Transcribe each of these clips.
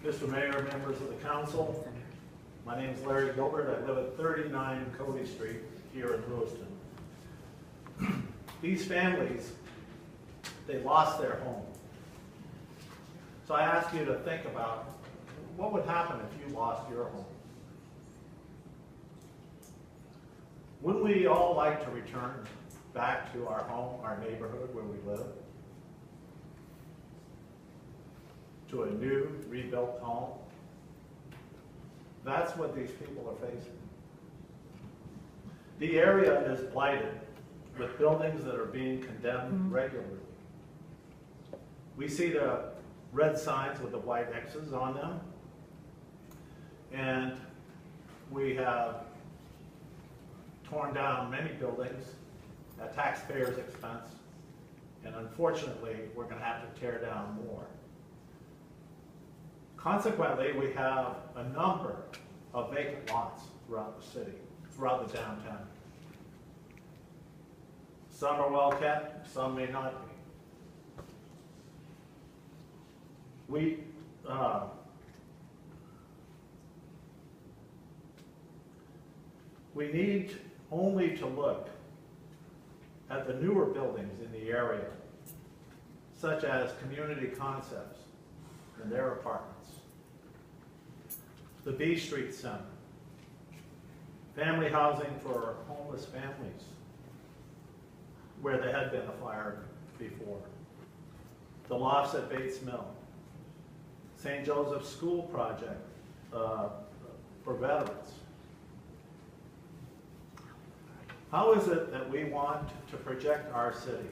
Mr. Mayor, members of the council, my name is Larry Gilbert. I live at 39 Cody Street here in Lewiston. These families, they lost their home. So I ask you to think about what would happen if you lost your home. Wouldn't we all like to return back to our home, our neighborhood where we live? To a new, rebuilt home? That's what these people are facing. The area is blighted with buildings that are being condemned regularly. We see the red signs with the white X's on them, and we have torn down many buildings at taxpayers' expense, and unfortunately, we're going to have to tear down more. Consequently, we have a number of vacant lots throughout the city, throughout the downtown. Some are well kept, some may not be. We need only to look at the newer buildings in the area, such as Community Concepts and their apartments, the B Street Center, family housing for homeless families, where there had been a fire before, the lofts at Bates Mill, St. Joseph's School project for veterans. How is it that we want to project our city?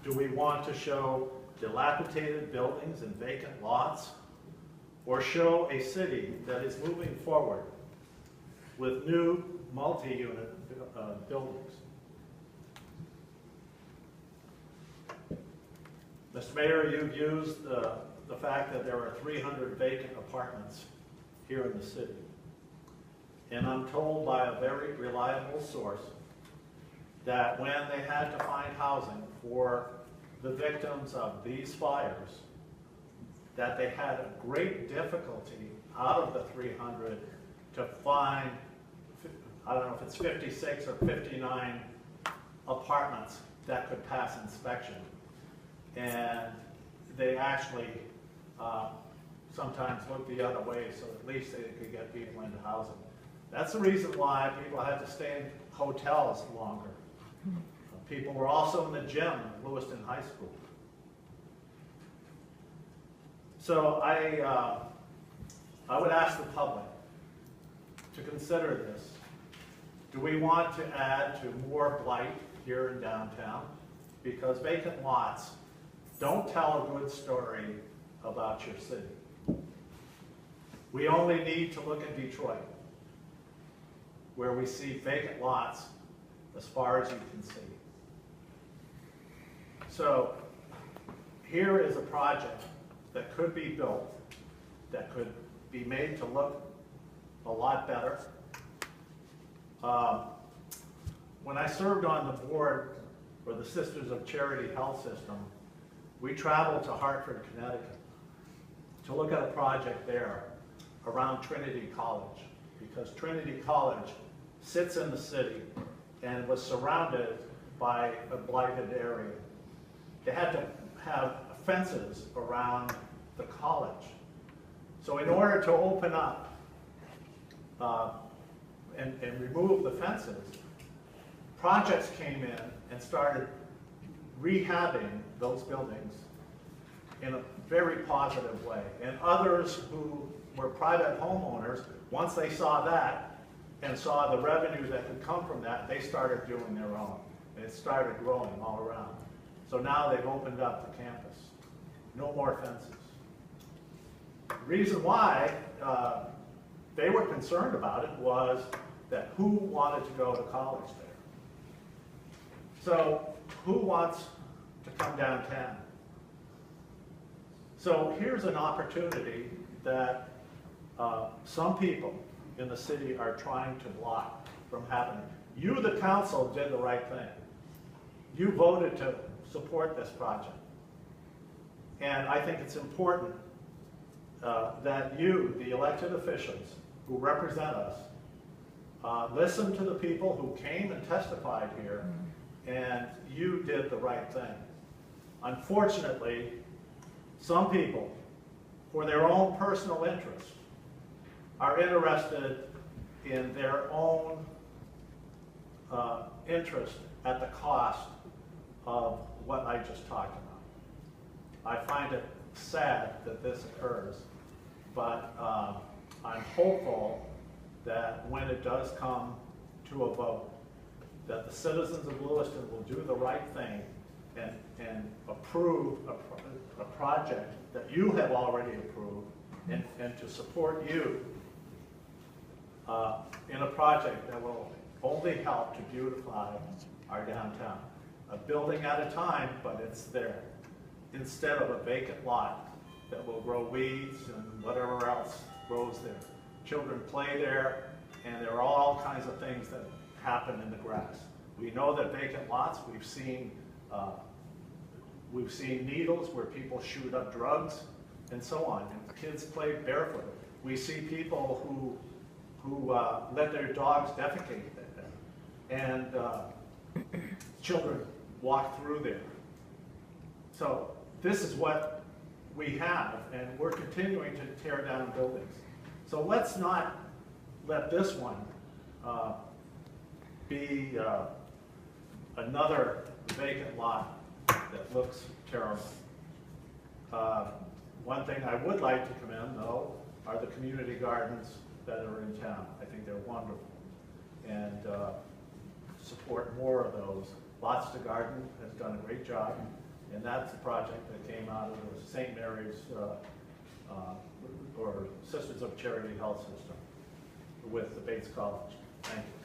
Do we want to show dilapidated buildings and vacant lots, or show a city that is moving forward with new multi-unit buildings? Mr. Mayor, you've used the fact that there are 300 vacant apartments here in the city. And I'm told by a very reliable source that when they had to find housing for the victims of these fires, that they had a great difficulty out of the 300 to find, I don't know if it's 56 or 59 apartments that could pass inspection. And they actually sometimes look the other way so at least they could get people into housing. That's the reason why people had to stay in hotels longer. People were also in the gym at Lewiston High School. So I would ask the public to consider this. Do we want to add to more blight here in downtown? Because vacant lots don't tell a good story about your city. We only need to look at Detroit, where we see vacant lots as far as you can see. So here is a project that could be built, that could be made to look a lot better. When I served on the board for the Sisters of Charity Health System, we traveled to Hartford, Connecticut to look at a project there around Trinity College, because Trinity College sits in the city and was surrounded by a blighted area. They had to have fences around the college. So in order to open up and remove the fences, projects came in and started rehabbing those buildings in a very positive way. And others who were private homeowners, once they saw that and saw the revenue that could come from that, they started doing their own. And it started growing all around. So now they've opened up the campus. No more fences. The reason why they were concerned about it was that who wanted to go to college there? So who wants to come downtown? So here's an opportunity that some people in the city are trying to block from happening. You, the council, did the right thing. You voted to support this project. And I think it's important that you, the elected officials who represent us, listen to the people who came and testified here, and you did the right thing. Unfortunately, some people, for their own personal interest, are interested in their own interest at the cost of what I just talked about. I find it sad that this occurs, but I'm hopeful that when it does come to a vote, that the citizens of Lewiston will do the right thing and approve a project that you have already approved, and to support you in a project that will only help to beautify our downtown. A building at a time, but it's there, instead of a vacant lot that will grow weeds and whatever else grows there. Children play there, and there are all kinds of things that happen in the grass. We know that vacant lots, we've seen needles where people shoot up drugs and so on, and kids play barefooted. We see people who let their dogs defecate there, and children walk through there. So this is what we have, and we're continuing to tear down buildings. So let's not let this one be another vacant lot that looks terrible. One thing I would like to commend, though, are the community gardens that are in town. I think they're wonderful, and support more of those. Lots to Garden has done a great job, and that's a project that came out of the St. Mary's or Sisters of Charity Health System with the Bates College. Thank you.